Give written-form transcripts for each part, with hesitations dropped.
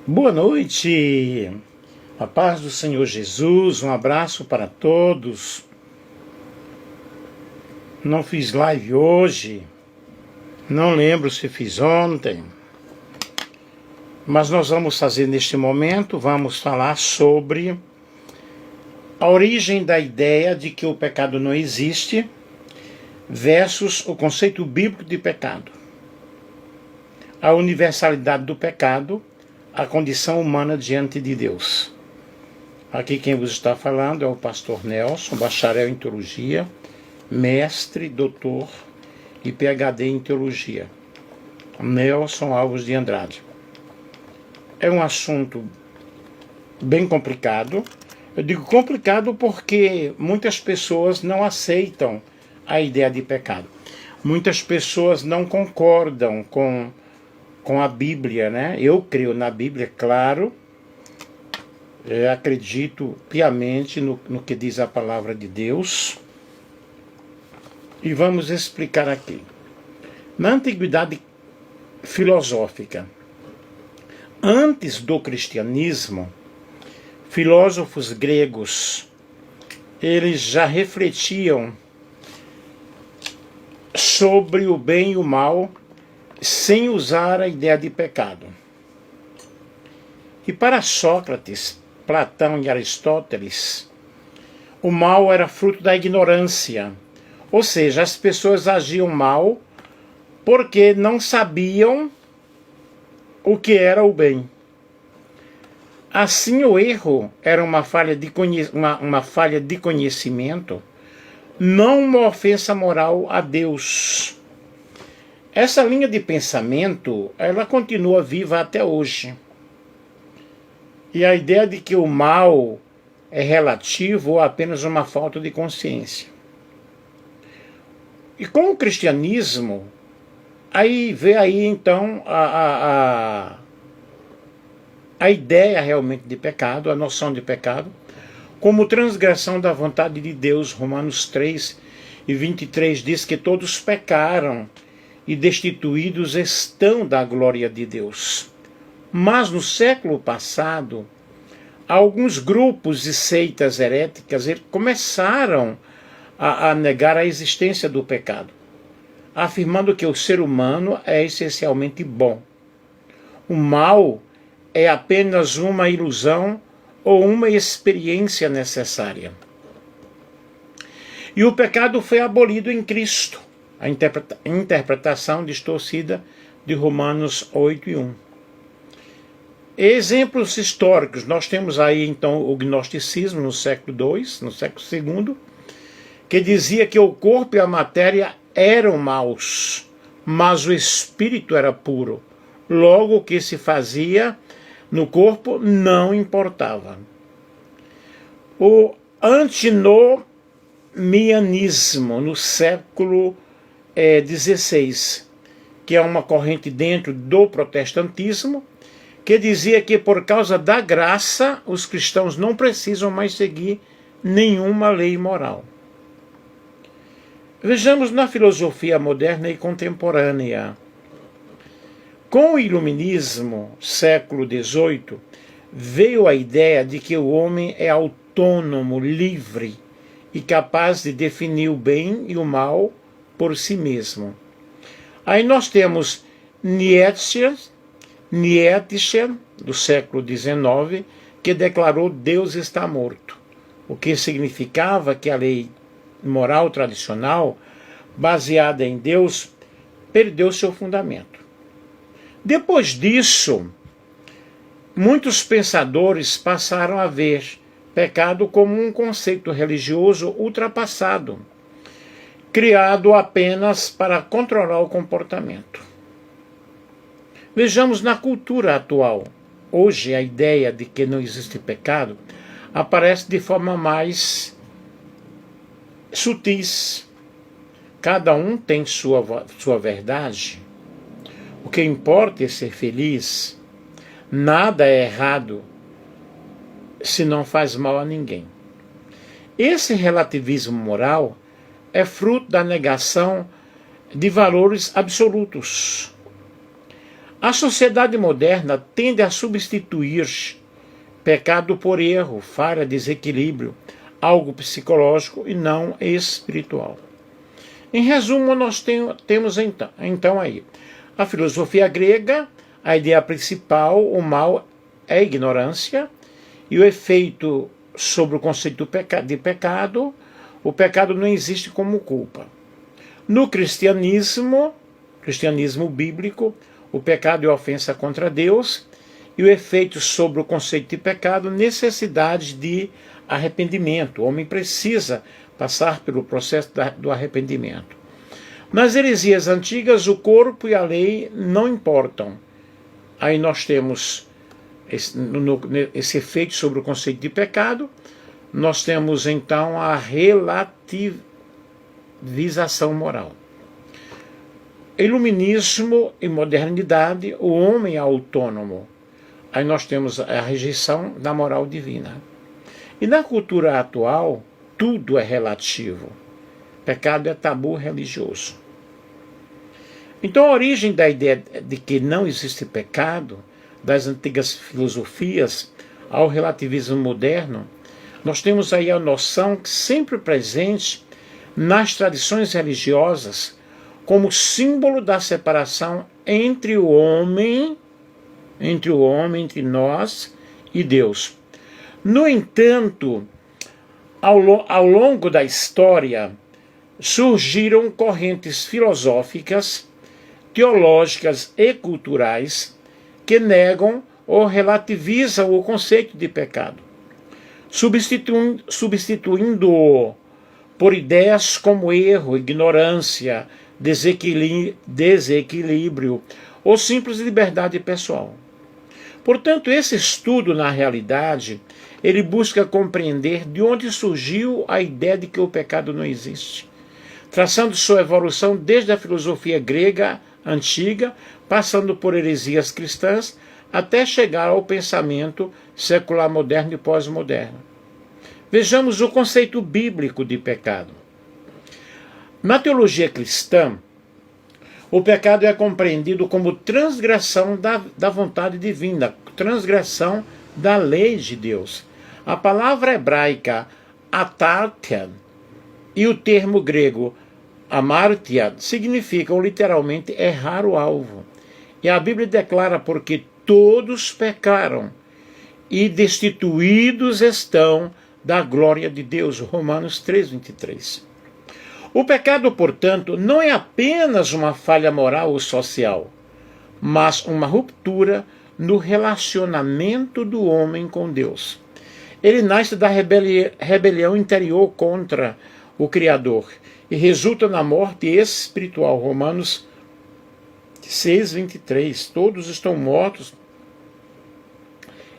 Boa noite, a paz do Senhor Jesus, um abraço para todos. Não fiz live hoje, não lembro se fiz ontem, mas nós vamos fazer neste momento, vamos falar sobre a origem da ideia de que o pecado não existe versus o conceito bíblico de pecado, a universalidade do pecado, a condição humana diante de Deus. Aqui quem vos está falando é o pastor Nelson, bacharel em teologia, mestre, doutor e PhD em teologia. Nelson Alves de Andrade. É um assunto bem complicado. Eu digo complicado porque muitas pessoas não aceitam a ideia de pecado. Muitas pessoas não concordam com a Bíblia, né? Eu creio na Bíblia, claro. Acredito piamente no que diz a palavra de Deus. E vamos explicar aqui. Na antiguidade filosófica, antes do cristianismo, filósofos gregos, eles já refletiam sobre o bem e o mal, sem usar a ideia de pecado. E para Sócrates, Platão e Aristóteles, o mal era fruto da ignorância. Ou seja, as pessoas agiam mal porque não sabiam o que era o bem. Assim, o erro era uma falha de conhecimento, não uma ofensa moral a Deus. Essa linha de pensamento, ela continua viva até hoje. E a ideia de que o mal é relativo ou apenas uma falta de consciência. E com o cristianismo, aí vê aí então a ideia realmente de pecado, a noção de pecado, como transgressão da vontade de Deus. Romanos 3:23 diz que todos pecaram e destituídos estão da glória de Deus. Mas no século passado, alguns grupos e seitas heréticas começaram a negar a existência do pecado, afirmando que o ser humano é essencialmente bom. O mal é apenas uma ilusão ou uma experiência necessária. E o pecado foi abolido em Cristo. A interpretação distorcida de Romanos 8:1. Exemplos históricos, nós temos aí então o gnosticismo no século II, no século II, que dizia que o corpo e a matéria eram maus, mas o espírito era puro. Logo, o que se fazia no corpo não importava. O antinomianismo no século XVI, que é uma corrente dentro do protestantismo, que dizia que por causa da graça os cristãos não precisam mais seguir nenhuma lei moral. Vejamos na filosofia moderna e contemporânea. Com o iluminismo, século XVIII, veio a ideia de que o homem é autônomo, livre e capaz de definir o bem e o mal por si mesmo. Aí nós temos Nietzsche, do século XIX, que declarou Deus está morto, o que significava que a lei moral tradicional, baseada em Deus, perdeu seu fundamento. Depois disso, muitos pensadores passaram a ver pecado como um conceito religioso ultrapassado, criado apenas para controlar o comportamento. Vejamos na cultura atual. Hoje a ideia de que não existe pecado aparece de forma mais sutis. Cada um tem sua verdade. O que importa é ser feliz. Nada é errado se não faz mal a ninguém. Esse relativismo moral é fruto da negação de valores absolutos. A sociedade moderna tende a substituir pecado por erro, falha, desequilíbrio, algo psicológico e não espiritual. Em resumo, nós temos então aí a filosofia grega, a ideia principal, o mal é ignorância, e o efeito sobre o conceito de pecado, o pecado não existe como culpa. No cristianismo bíblico, o pecado é ofensa contra Deus, e o efeito sobre o conceito de pecado, necessidade de arrependimento. O homem precisa passar pelo processo do arrependimento. Nas heresias antigas, o corpo e a lei não importam. Aí nós temos esse efeito sobre o conceito de pecado. Nós temos então a relativização moral. Iluminismo e modernidade, o homem é autônomo. Aí nós temos a rejeição da moral divina. E na cultura atual, tudo é relativo. Pecado é tabu religioso. Então a origem da ideia de que não existe pecado, das antigas filosofias ao relativismo moderno, nós temos aí a noção que sempre presente nas tradições religiosas como símbolo da separação entre nós e Deus. No entanto, ao longo da história, surgiram correntes filosóficas, teológicas e culturais que negam ou relativizam o conceito de pecado, substituindo-o por ideias como erro, ignorância, desequilíbrio ou simples liberdade pessoal. Portanto, esse estudo, na realidade, ele busca compreender de onde surgiu a ideia de que o pecado não existe, traçando sua evolução desde a filosofia grega antiga, passando por heresias cristãs, até chegar ao pensamento secular moderno e pós-moderno. Vejamos o conceito bíblico de pecado. Na teologia cristã, o pecado é compreendido como transgressão da vontade divina, transgressão da lei de Deus. A palavra hebraica atartian e o termo grego amartia significam literalmente errar o alvo. E a Bíblia declara: porque todos pecaram e destituídos estão da glória de Deus. Romanos 3:23. O pecado, portanto, não é apenas uma falha moral ou social, mas uma ruptura no relacionamento do homem com Deus. Ele nasce da rebelião interior contra o Criador e resulta na morte espiritual. Romanos 6:23. Todos estão mortos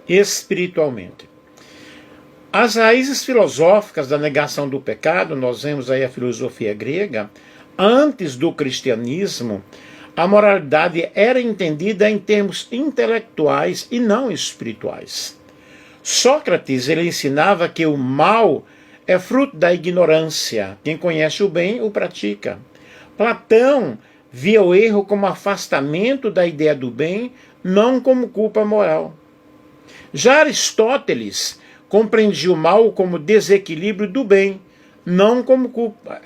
espiritualmente. As raízes filosóficas da negação do pecado, nós vemos aí a filosofia grega. Antes do cristianismo, a moralidade era entendida em termos intelectuais e não espirituais. Sócrates, ele ensinava que o mal é fruto da ignorância. Quem conhece o bem, o pratica. Platão via o erro como afastamento da ideia do bem, não como culpa moral. Já Aristóteles compreendia o mal como desequilíbrio do bem, não como culpa.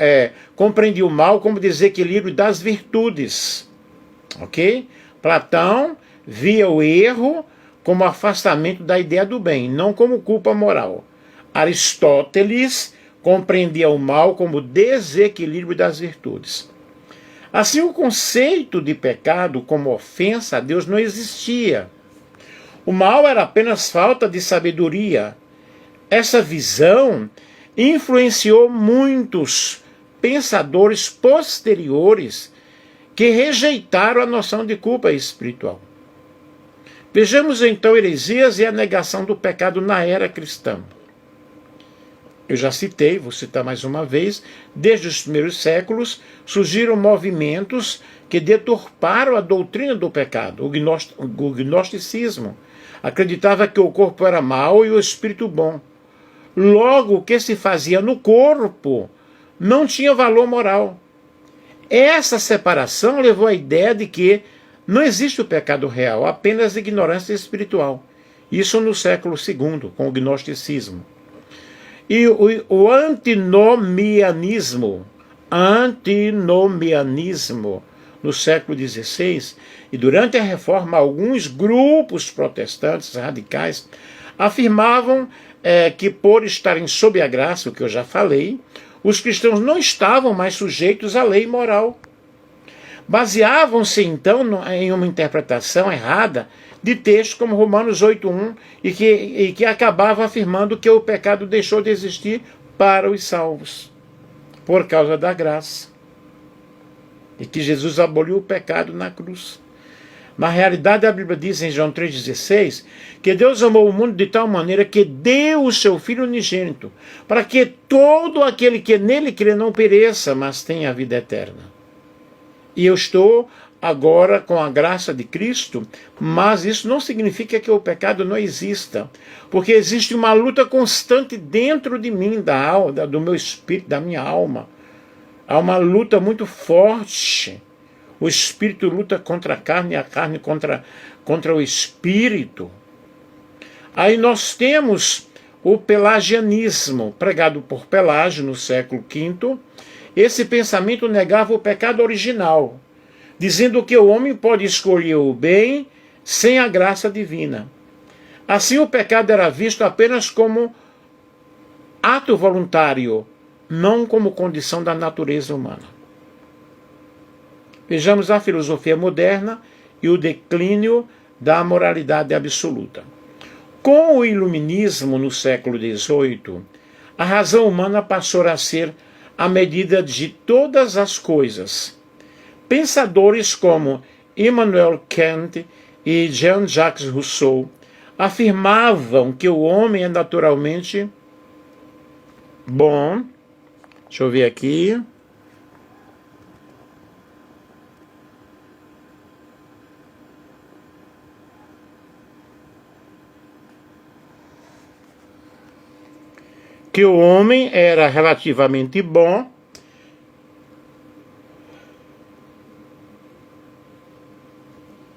Compreendia o mal como desequilíbrio das virtudes. Ok? Platão via o erro como afastamento da ideia do bem, não como culpa moral. Aristóteles compreendia o mal como desequilíbrio das virtudes. Assim, o conceito de pecado como ofensa a Deus não existia. O mal era apenas falta de sabedoria. Essa visão influenciou muitos pensadores posteriores que rejeitaram a noção de culpa espiritual. Vejamos então heresias e a negação do pecado na era cristã. Eu já citei, vou citar mais uma vez, desde os primeiros séculos surgiram movimentos que deturparam a doutrina do pecado. O gnosticismo acreditava que o corpo era mau e o espírito bom. Logo, o que se fazia no corpo não tinha valor moral. Essa separação levou à ideia de que Não existe o pecado real, apenas ignorância espiritual. Isso no século II, com o gnosticismo. E o antinomianismo no século XVI, e durante a Reforma, alguns grupos protestantes radicais afirmavam que, por estarem sob a graça, o que eu já falei, os cristãos não estavam mais sujeitos à lei moral. Baseavam-se, então, em uma interpretação errada de textos como Romanos 8:1, e que acabava afirmando que o pecado deixou de existir para os salvos, por causa da graça, e que Jesus aboliu o pecado na cruz. Na realidade, a Bíblia diz em João 3,16 que Deus amou o mundo de tal maneira que deu o seu Filho unigênito, para que todo aquele que nele crê não pereça, mas tenha a vida eterna. E eu estou agora com a graça de Cristo, mas isso não significa que o pecado não exista, porque existe uma luta constante dentro de mim, da alma, do meu espírito, da minha alma. Há uma luta muito forte. O espírito luta contra a carne, e a carne contra o espírito. Aí nós temos o pelagianismo, pregado por Pelágio no século V. Esse pensamento negava o pecado original, dizendo que o homem pode escolher o bem sem a graça divina. Assim, o pecado era visto apenas como ato voluntário, não como condição da natureza humana. Vejamos a filosofia moderna e o declínio da moralidade absoluta. Com o iluminismo no século XVIII, a razão humana passou a ser a medida de todas as coisas. Pensadores como Immanuel Kant e Jean-Jacques Rousseau afirmavam que o homem é naturalmente bom. Deixa eu ver aqui. Que o homem era relativamente bom,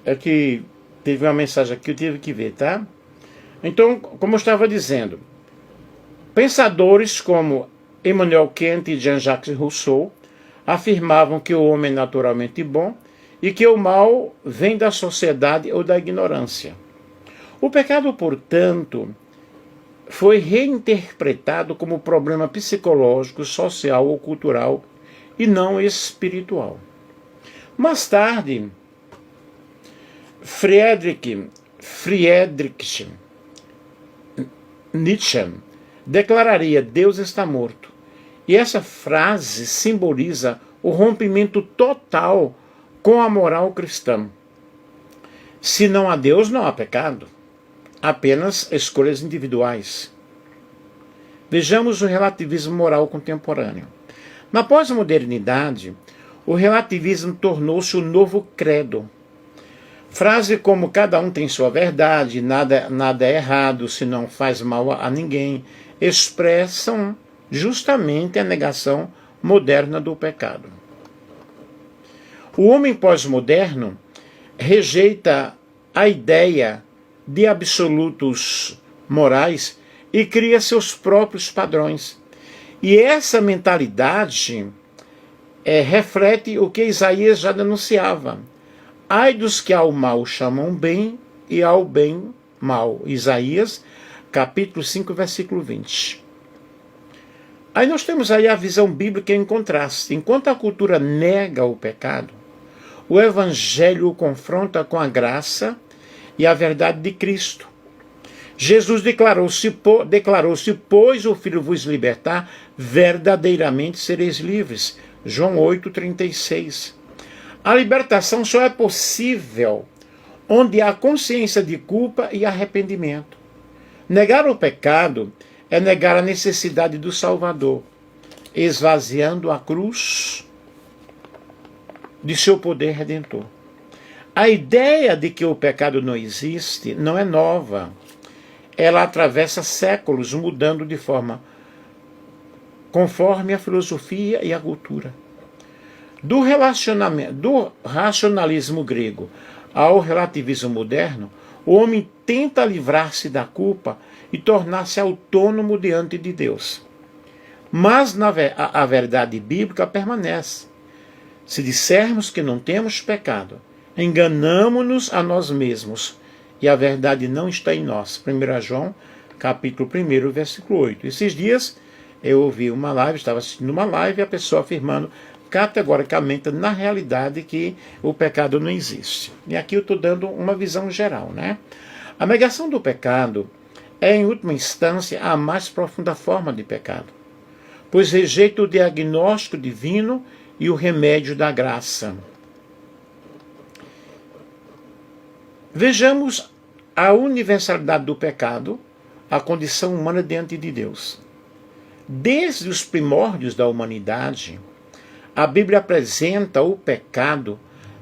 é que teve uma mensagem aqui, eu tive que ver, tá? Então, como eu estava dizendo, pensadores como Immanuel Kant e Jean-Jacques Rousseau afirmavam que o homem é naturalmente bom e que o mal vem da sociedade ou da ignorância. O pecado, portanto, foi reinterpretado como problema psicológico, social ou cultural e não espiritual. Mais tarde, Friedrich Nietzsche declararia: Deus está morto. E essa frase simboliza o rompimento total com a moral cristã. Se não há Deus, não há pecado. Apenas escolhas individuais. Vejamos o relativismo moral contemporâneo. Na pós-modernidade, o relativismo tornou-se o novo credo. Frase como cada um tem sua verdade, nada é errado se não faz mal a ninguém, expressam justamente a negação moderna do pecado. O homem pós-moderno rejeita a ideia de absolutos morais e cria seus próprios padrões. E essa mentalidade reflete o que Isaías já denunciava. Ai dos que ao mal chamam bem e ao bem mal. Isaías, capítulo 5, versículo 20. Aí nós temos aí a visão bíblica em contraste. Enquanto a cultura nega o pecado, o Evangelho o confronta com a graça e a verdade de Cristo. Jesus declarou-se, pois o Filho vos libertar, verdadeiramente sereis livres. João 8,36. A libertação só é possível onde há consciência de culpa e arrependimento. Negar o pecado é negar a necessidade do Salvador, esvaziando a cruz de seu poder redentor. A ideia de que o pecado não existe não é nova. Ela atravessa séculos, mudando de forma conforme a filosofia e a cultura. Do racionalismo grego ao relativismo moderno, o homem tenta livrar-se da culpa e tornar-se autônomo diante de Deus. Mas a verdade bíblica permanece. Se dissermos que não temos pecado, enganamo-nos a nós mesmos e a verdade não está em nós. 1 João, capítulo 1, versículo 8. Esses dias eu ouvi uma live, estava assistindo uma live e a pessoa afirmando categoricamente, na realidade, que o pecado não existe. E aqui eu estou dando uma visão geral, né? A negação do pecado é, em última instância, a mais profunda forma de pecado, pois rejeita o diagnóstico divino e o remédio da graça. Vejamos a universalidade do pecado, a condição humana diante de Deus. Desde os primórdios da humanidade, a Bíblia apresenta o pecado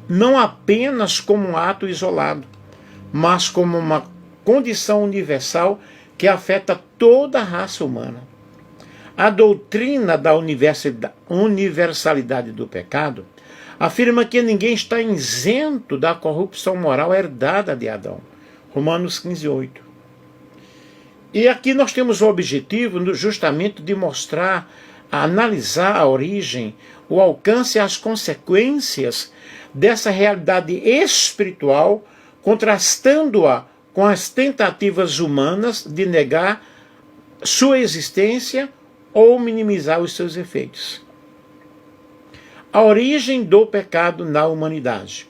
não apenas como um ato isolado, mas como uma condição universal que afeta toda a raça humana. A doutrina da universalidade do pecado afirma que ninguém está isento da corrupção moral herdada de Adão. Romanos 15, 8. E aqui nós temos o objetivo justamente de mostrar, analisar a origem, o alcance e as consequências dessa realidade espiritual, contrastando-a com as tentativas humanas de negar sua existência ou minimizar os seus efeitos. A origem do pecado na humanidade.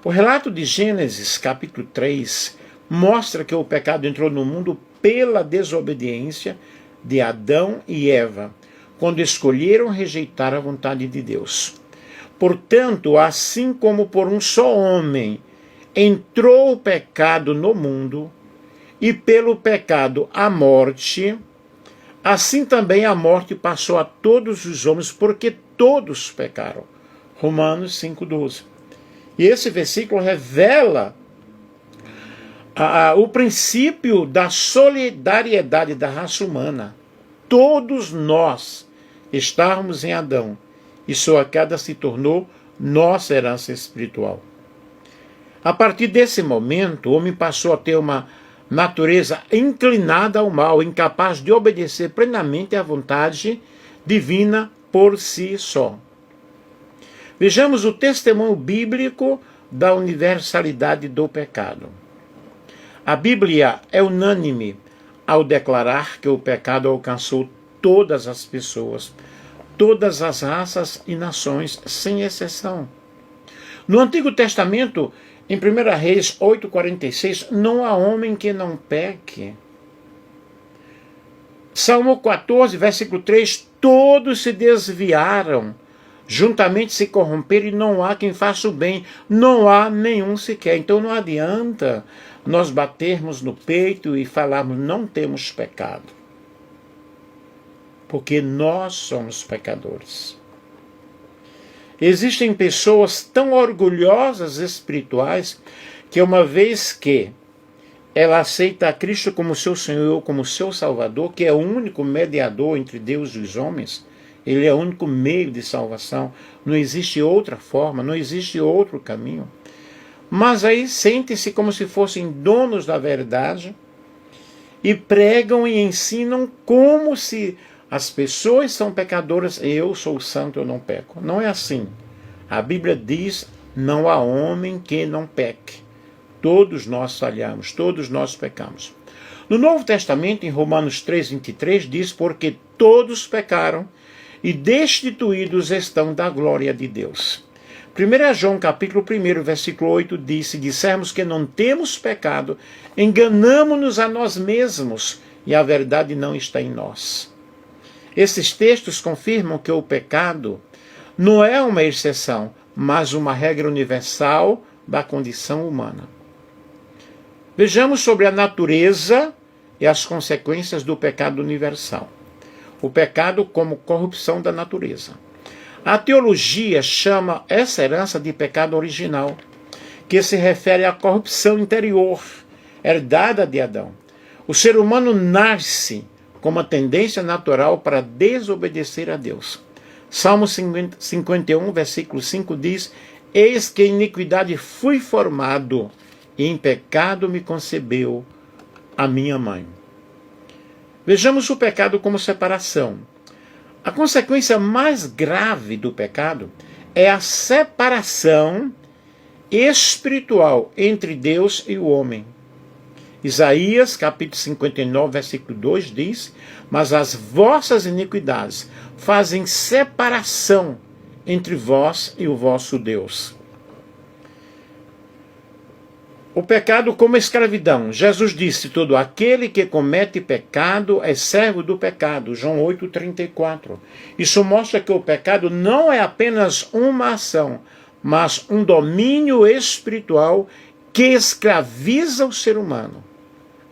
O relato de Gênesis, capítulo 3, mostra que o pecado entrou no mundo pela desobediência de Adão e Eva, quando escolheram rejeitar a vontade de Deus. Portanto, assim como por um só homem entrou o pecado no mundo, e pelo pecado a morte, assim também a morte passou a todos os homens, porque todos pecaram. Romanos 5,12. E esse versículo revela o princípio da solidariedade da raça humana. Todos nós estávamos em Adão, e sua queda se tornou nossa herança espiritual. A partir desse momento, o homem passou a ter uma natureza inclinada ao mal, incapaz de obedecer plenamente à vontade divina por si só. Vejamos o testemunho bíblico da universalidade do pecado. A Bíblia é unânime ao declarar que o pecado alcançou todas as pessoas, todas as raças e nações, sem exceção. No Antigo Testamento, em 1 Reis 8,46, não há homem que não peque. Salmo 14, versículo 3, todos se desviaram, juntamente se corromperam, e não há quem faça o bem, não há nenhum sequer. Então não adianta nós batermos no peito e falarmos não temos pecado, porque nós somos pecadores. Existem pessoas tão orgulhosas espirituais que uma vez que ela aceita a Cristo como seu Senhor, como seu Salvador, que é o único mediador entre Deus e os homens, ele é o único meio de salvação, não existe outra forma, não existe outro caminho. Mas aí sentem-se como se fossem donos da verdade e pregam e ensinam como se as pessoas são pecadoras, eu sou santo, eu não peco. Não é assim. A Bíblia diz, não há homem que não peque. Todos nós falhamos, todos nós pecamos. No Novo Testamento, em Romanos 3,23, diz, porque todos pecaram e destituídos estão da glória de Deus. 1 João, capítulo 1, versículo 8, diz, se dissermos que não temos pecado, enganamo-nos a nós mesmos e a verdade não está em nós. Esses textos confirmam que o pecado não é uma exceção, mas uma regra universal da condição humana. Vejamos sobre a natureza e as consequências do pecado universal. O pecado como corrupção da natureza. A teologia chama essa herança de pecado original, que se refere à corrupção interior, herdada de Adão. O ser humano nasce com uma tendência natural para desobedecer a Deus. Salmo 51, versículo 5 diz, Eis que em iniquidade fui formado, e em pecado me concebeu a minha mãe. Vejamos o pecado como separação. A consequência mais grave do pecado é a separação espiritual entre Deus e o homem. Isaías, capítulo 59, versículo 2 diz: mas as vossas iniquidades fazem separação entre vós e o vosso Deus. O pecado como escravidão. Jesus disse: todo aquele que comete pecado é servo do pecado. João 8,34. Isso mostra que o pecado não é apenas uma ação, mas um domínio espiritual que escraviza o ser humano,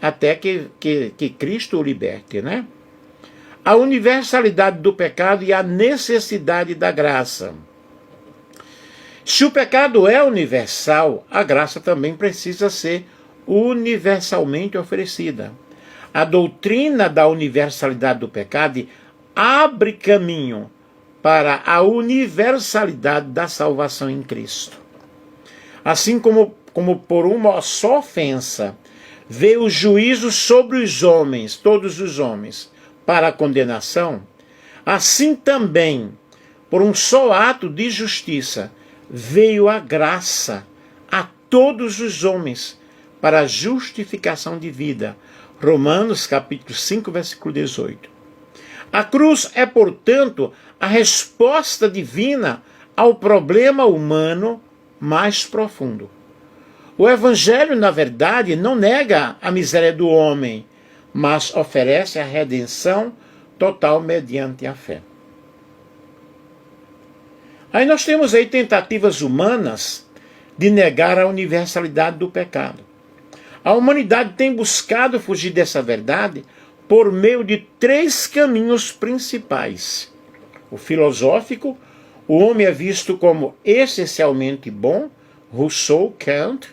até que Cristo o liberte, né? A universalidade do pecado e a necessidade da graça. Se o pecado é universal, a graça também precisa ser universalmente oferecida. A doutrina da universalidade do pecado abre caminho para a universalidade da salvação em Cristo. Assim como por uma só ofensa veio o juízo sobre os homens, todos os homens, para a condenação, assim também, por um só ato de justiça, veio a graça a todos os homens para a justificação de vida. Romanos capítulo 5, versículo 18. A cruz é, portanto, a resposta divina ao problema humano mais profundo. O Evangelho, na verdade, não nega a miséria do homem, mas oferece a redenção total mediante a fé. Aí nós temos aí tentativas humanas de negar a universalidade do pecado. A humanidade tem buscado fugir dessa verdade por meio de 3 caminhos principais. O filosófico: o homem é visto como essencialmente bom, Rousseau, Kant.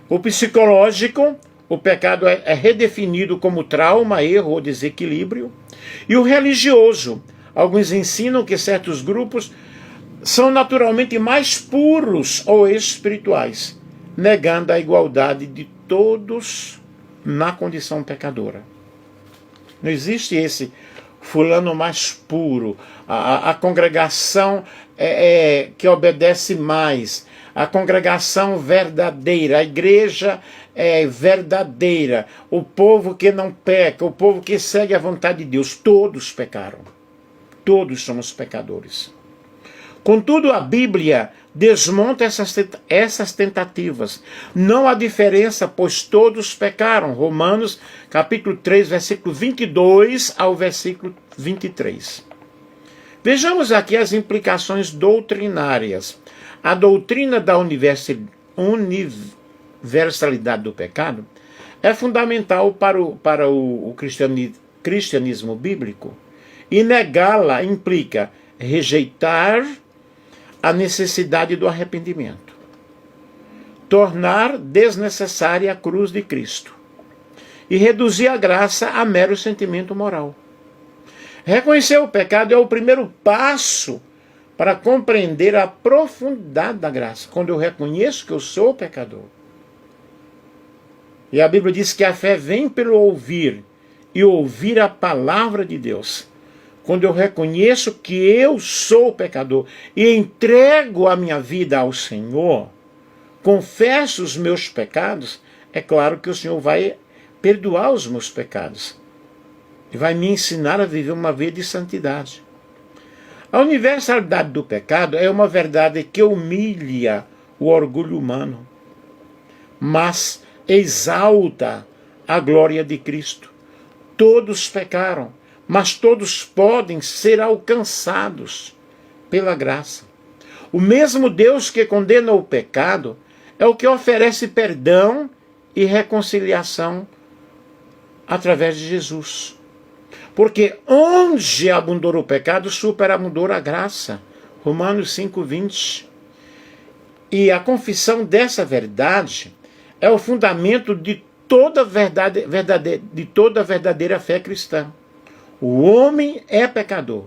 O psicológico: o pecado é redefinido como trauma, erro ou desequilíbrio. E o religioso: alguns ensinam que certos grupos são naturalmente mais puros ou espirituais, negando a igualdade de todos na condição pecadora. Não existe esse fulano mais puro, a congregação que obedece mais, a congregação verdadeira, a igreja verdadeira, o povo que não peca, o povo que segue a vontade de Deus. Todos pecaram. Todos somos pecadores. Contudo, a Bíblia desmonta essas tentativas. Não há diferença, pois todos pecaram. Romanos capítulo 3, versículo 22 ao versículo 23. Vejamos aqui as implicações doutrinárias. A doutrina da universalidade do pecado é fundamental para o cristianismo bíblico, e negá-la implica rejeitar a necessidade do arrependimento, tornar desnecessária a cruz de Cristo e reduzir a graça a mero sentimento moral. Reconhecer o pecado é o primeiro passo para compreender a profundidade da graça. Quando eu reconheço que eu sou pecador. E a Bíblia diz que a fé vem pelo ouvir, e ouvir a palavra de Deus. Quando eu reconheço que eu sou pecador e entrego a minha vida ao Senhor, confesso os meus pecados, é claro que o Senhor vai perdoar os meus pecados e vai me ensinar a viver uma vida de santidade. A universalidade do pecado é uma verdade que humilha o orgulho humano, mas exalta a glória de Cristo. Todos pecaram, mas todos podem ser alcançados pela graça. O mesmo Deus que condena o pecado é o que oferece perdão e reconciliação através de Jesus. Porque onde abundou o pecado, superabundou a graça. Romanos 5:20. E a confissão dessa verdade é o fundamento de toda verdadeira fé cristã. O homem é pecador,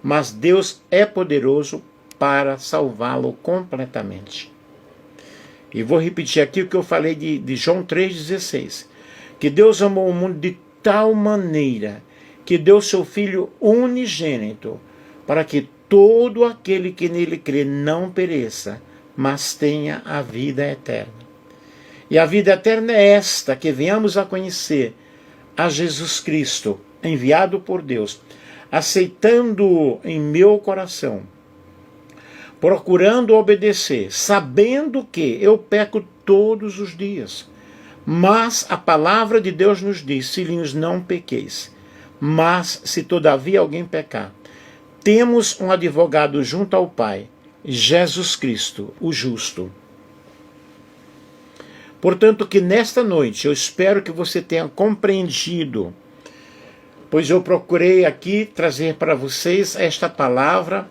mas Deus é poderoso para salvá-lo completamente. E vou repetir aqui o que eu falei de João 3,16. Que Deus amou o mundo de tal maneira que deu seu Filho unigênito, para que todo aquele que nele crê não pereça, mas tenha a vida eterna. E a vida eterna é esta, que venhamos a conhecer a Jesus Cristo, enviado por Deus, aceitando-o em meu coração, procurando obedecer, sabendo que eu peco todos os dias. Mas a palavra de Deus nos diz, filhinhos, não pequeis. Mas se todavia alguém pecar, temos um advogado junto ao Pai, Jesus Cristo, o justo. Portanto, que nesta noite eu espero que você tenha compreendido, pois eu procurei aqui trazer para vocês esta palavra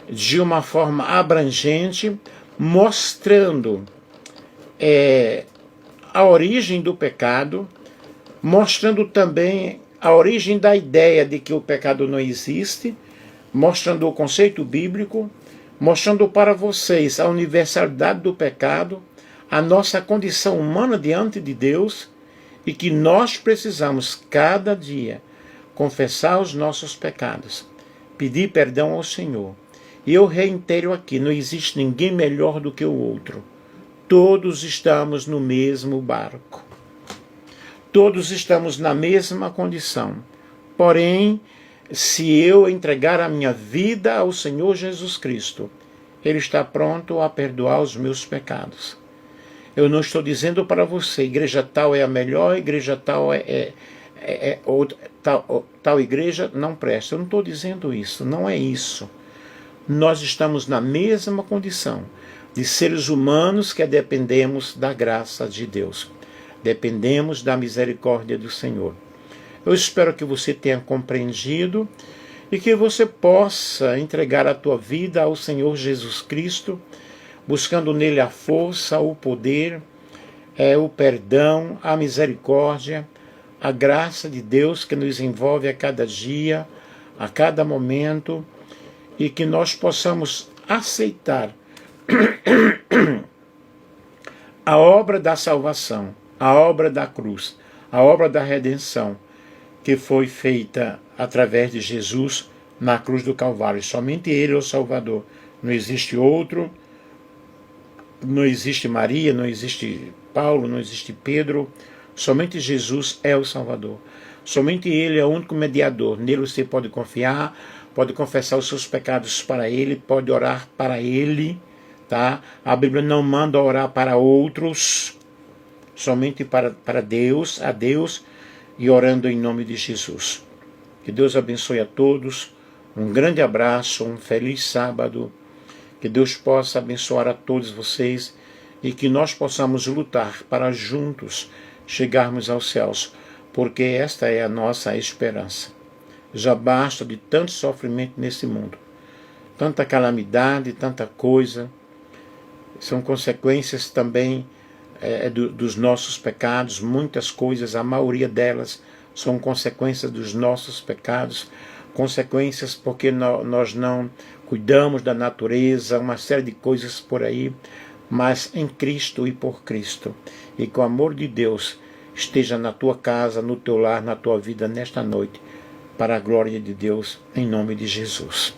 de uma forma abrangente, mostrando a origem do pecado, mostrando também a origem da ideia de que o pecado não existe, mostrando o conceito bíblico, mostrando para vocês a universalidade do pecado, a nossa condição humana diante de Deus e que nós precisamos cada dia confessar os nossos pecados, pedir perdão ao Senhor. E eu reitero aqui, não existe ninguém melhor do que o outro. Todos estamos no mesmo barco. Todos estamos na mesma condição. Porém, se eu entregar a minha vida ao Senhor Jesus Cristo, Ele está pronto a perdoar os meus pecados. Eu não estou dizendo para você, igreja tal é a melhor, igreja tal tal igreja não presta. Eu não estou dizendo isso, não é isso. Nós estamos na mesma condição de seres humanos que dependemos da graça de Deus. Dependemos da misericórdia do Senhor. Eu espero que você tenha compreendido e que você possa entregar a tua vida ao Senhor Jesus Cristo, buscando nele a força, o poder, o perdão, a misericórdia, a graça de Deus que nos envolve a cada dia, a cada momento, e que nós possamos aceitar a obra da salvação, a obra da cruz, a obra da redenção, que foi feita através de Jesus na cruz do Calvário. Somente Ele é o Salvador. Não existe outro, não existe Maria, não existe Paulo, não existe Pedro. Somente Jesus é o Salvador. Somente Ele é o único mediador. Nele você pode confiar, pode confessar os seus pecados para Ele, pode orar para Ele. Tá? A Bíblia não manda orar para outros, somente para Deus, a Deus, e orando em nome de Jesus. Que Deus abençoe a todos, um grande abraço, um feliz sábado, que Deus possa abençoar a todos vocês e que nós possamos lutar para juntos chegarmos aos céus, porque esta é a nossa esperança. Já basta de tanto sofrimento nesse mundo, tanta calamidade, tanta coisa, são consequências também dos nossos pecados, muitas coisas, a maioria delas são consequências dos nossos pecados, consequências porque nós não cuidamos da natureza, uma série de coisas por aí, mas em Cristo e por Cristo. E que o amor de Deus esteja na tua casa, no teu lar, na tua vida nesta noite, para a glória de Deus, em nome de Jesus.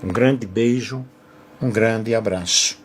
Um grande beijo, um grande abraço.